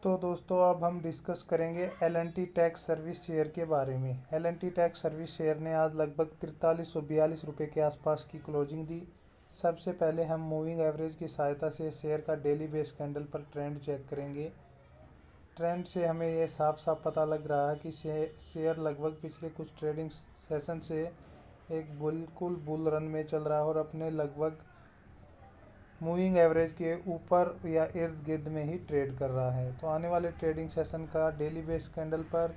तो दोस्तों अब हम डिस्कस करेंगे L N T tax service share के बारे में। L N T tax service share ने आज लगभग 4342 के आसपास की क्लोजिंग दी। सबसे पहले हम मूविंग एवरेज की सहायता से शेयर का डेली बेस कैंडल पर ट्रेंड चेक करेंगे। ट्रेंड से हमें ये साफ साफ पता लग रहा है कि शेयर लगभग पिछले कुछ ट्रेडिंग सेशन से एक बिल्कुल बुल रन में चल रहा है और अपने लगभग मूविंग एवरेज के ऊपर या इर्द गिर्द में ही ट्रेड कर रहा है। तो आने वाले ट्रेडिंग सेशन का डेली बेस कैंडल पर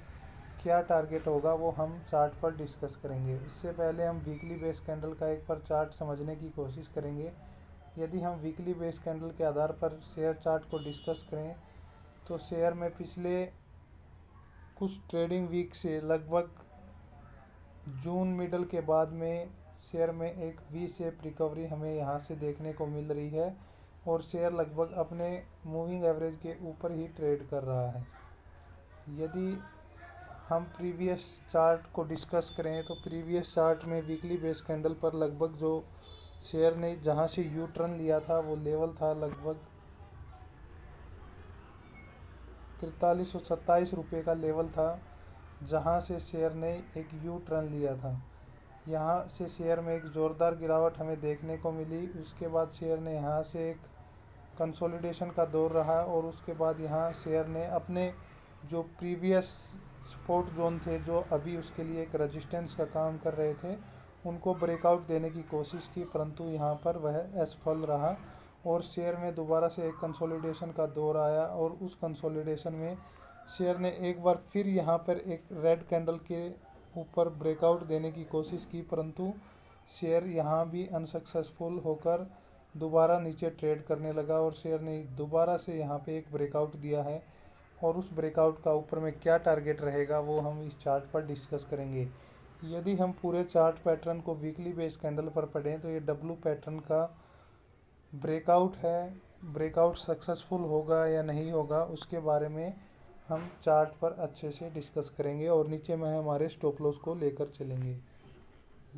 क्या टारगेट होगा वो हम चार्ट पर डिस्कस करेंगे। इससे पहले हम वीकली बेस कैंडल का एक बार चार्ट समझने की कोशिश करेंगे। यदि हम वीकली बेस कैंडल के आधार पर शेयर चार्ट को डिस्कस करें तो शेयर में पिछले कुछ ट्रेडिंग वीक से लगभग जून मिडल के बाद में शेयर में एक वी शेप रिकवरी हमें यहाँ से देखने को मिल रही है और शेयर लगभग अपने मूविंग एवरेज के ऊपर ही ट्रेड कर रहा है। यदि हम प्रीवियस चार्ट को डिस्कस करें तो प्रीवियस चार्ट में वीकली बेस कैंडल पर लगभग जो शेयर ने जहाँ से यू टर्न लिया था वो लेवल था लगभग 4327 का लेवल था, जहां से शेयर ने एक यू टर्न लिया था। यहां से शेयर में एक ज़ोरदार गिरावट हमें देखने को मिली। उसके बाद शेयर ने यहां से एक कंसोलिडेशन का दौर रहा और उसके बाद यहां शेयर ने अपने जो प्रीवियस सपोर्ट जोन थे जो अभी उसके लिए एक रेजिस्टेंस का काम कर रहे थे उनको ब्रेकआउट देने की कोशिश की, परंतु यहां पर वह असफल रहा और शेयर में दोबारा से एक कंसोलिडेशन का दौर आया और उस कंसोलिडेशन में शेयर ने एक बार फिर यहाँ पर एक रेड कैंडल के ऊपर ब्रेकआउट देने की कोशिश की, परंतु शेयर यहाँ भी अनसक्सेसफुल होकर दोबारा नीचे ट्रेड करने लगा और शेयर ने दोबारा से यहाँ पे एक ब्रेकआउट दिया है और उस ब्रेकआउट का ऊपर में क्या टारगेट रहेगा वो हम इस चार्ट पर डिस्कस करेंगे। यदि हम पूरे चार्ट पैटर्न को वीकली बेस कैंडल पर पढ़ें तो ये डब्लू पैटर्न का ब्रेकआउट है। ब्रेकआउट सक्सेसफुल होगा या नहीं होगा उसके बारे में हम चार्ट पर अच्छे से डिस्कस करेंगे और नीचे में हमारे स्टॉप लॉस को लेकर चलेंगे।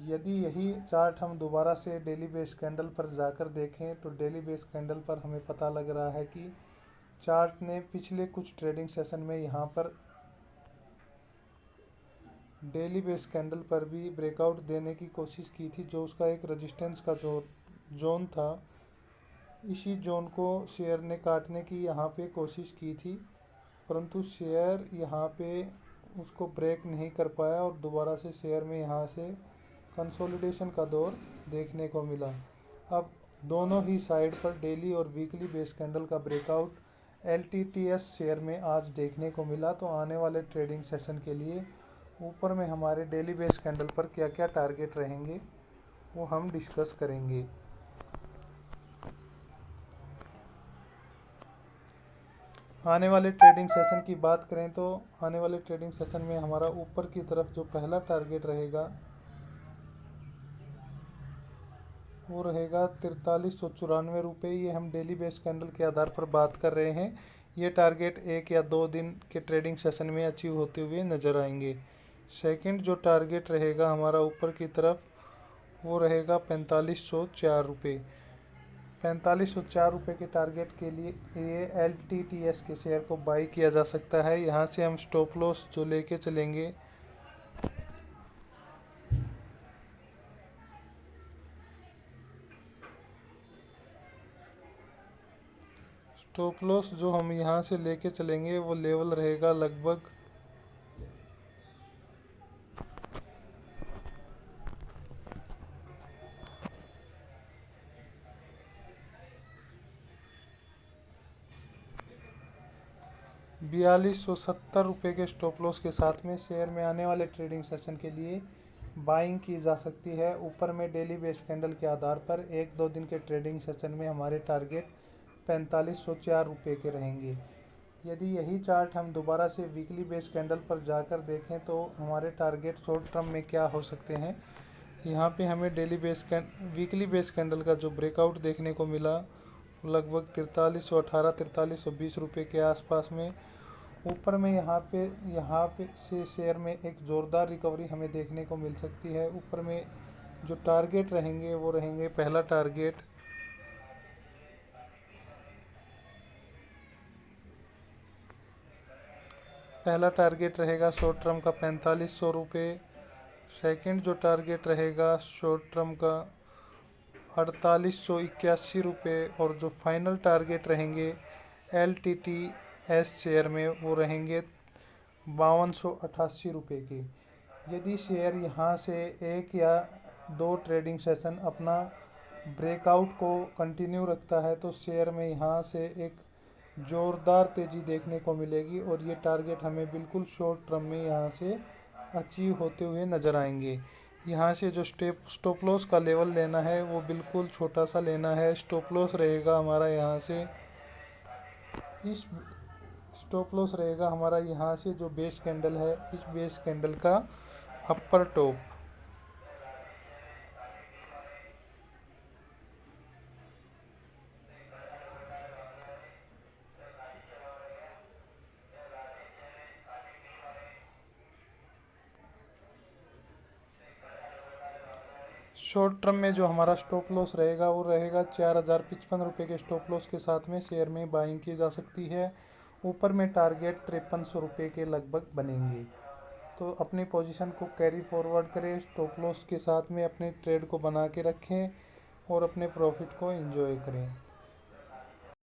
यदि यही चार्ट हम दोबारा से डेली बेस कैंडल पर जाकर देखें तो डेली बेस कैंडल पर हमें पता लग रहा है कि चार्ट ने पिछले कुछ ट्रेडिंग सेशन में यहाँ पर डेली बेस कैंडल पर भी ब्रेकआउट देने की कोशिश की थी, जो उसका एक रेजिस्टेंस का जो जोन था। इसी जोन को शेयर ने काटने की यहाँ पे कोशिश की थी, परंतु शेयर यहाँ पे उसको ब्रेक नहीं कर पाया और दोबारा से शेयर में यहाँ से कंसोलिडेशन का दौर देखने को मिला। अब दोनों ही साइड पर डेली और वीकली बेस कैंडल का ब्रेकआउट एलटीटीएस शेयर में आज देखने को मिला। तो आने वाले ट्रेडिंग सेशन के लिए ऊपर में हमारे डेली बेस कैंडल पर क्या क्या टारगेट रहेंगे वो हम डिस्कस करेंगे। आने वाले ट्रेडिंग सेशन की बात करें तो आने वाले ट्रेडिंग सेशन में हमारा ऊपर की तरफ जो पहला टारगेट रहेगा वो रहेगा 4394 ये हम डेली बेस कैंडल के आधार पर बात कर रहे हैं। ये टारगेट 1 या 2 दिन के ट्रेडिंग सेशन में अचीव होते हुए नज़र आएंगे। सेकंड जो टारगेट रहेगा हमारा ऊपर की तरफ वो रहेगा 4504 4504 के टारगेट के लिए ये एल टी टी एस के शेयर को बाई किया जा सकता है। यहाँ से हम स्टॉप लॉस जो लेके चलेंगे स्टॉप लॉस जो हम यहाँ से लेके चलेंगे वो लेवल रहेगा लगभग 4270 के स्टॉप लॉस के साथ में शेयर में आने वाले ट्रेडिंग सेशन के लिए बाइंग की जा सकती है। ऊपर में डेली बेस कैंडल के आधार पर 1-2 दिन के ट्रेडिंग सेशन में हमारे टारगेट 4504 के रहेंगे। यदि यही चार्ट हम दोबारा से वीकली बेस कैंडल पर जाकर देखें तो हमारे टारगेट शॉर्ट टर्म में क्या हो सकते हैं। यहाँ पे हमें वीकली बेस कैंडल का जो ब्रेकआउट देखने को मिला लगभग 4318 4320 के आसपास में। ऊपर में यहाँ पे से शेयर में एक ज़ोरदार रिकवरी हमें देखने को मिल सकती है। ऊपर में जो टारगेट रहेंगे वो रहेंगे पहला टारगेट 43 पहला टारगेट रहेगा शॉर्ट टर्म का 4500 रुपये। सेकंड जो टारगेट रहेगा शॉर्ट टर्म का 4881 रुपये। और जो फाइनल टारगेट रहेंगे L T T S share में वो रहेंगे 5288 रुपये के। यदि शेयर यहाँ से एक या दो ट्रेडिंग सेशन अपना ब्रेकआउट को कंटिन्यू रखता है तो शेयर में यहाँ से एक ज़ोरदार तेज़ी देखने को मिलेगी और ये टारगेट हमें बिल्कुल शॉर्ट टर्म में यहाँ से अचीव होते हुए नज़र आएंगे। यहाँ से जो स्टॉप लॉस का लेवल लेना है वो बिल्कुल छोटा सा लेना है। स्टॉप लॉस रहेगा हमारा यहाँ से इस स्टॉप लॉस रहेगा हमारा यहाँ से जो बेस कैंडल है इस बेस कैंडल का अपर टॉप। शॉर्ट टर्म में जो हमारा स्टॉप लॉस रहेगा वो रहेगा 4055 रुपये के स्टॉप लॉस के साथ में शेयर में बाइंग की जा सकती है। ऊपर में टारगेट 5300 रुपये के लगभग बनेंगे। तो अपनी पोजीशन को कैरी फॉरवर्ड करें, स्टॉप लॉस के साथ में अपने ट्रेड को बना के रखें और अपने प्रॉफिट को एंजॉय करें।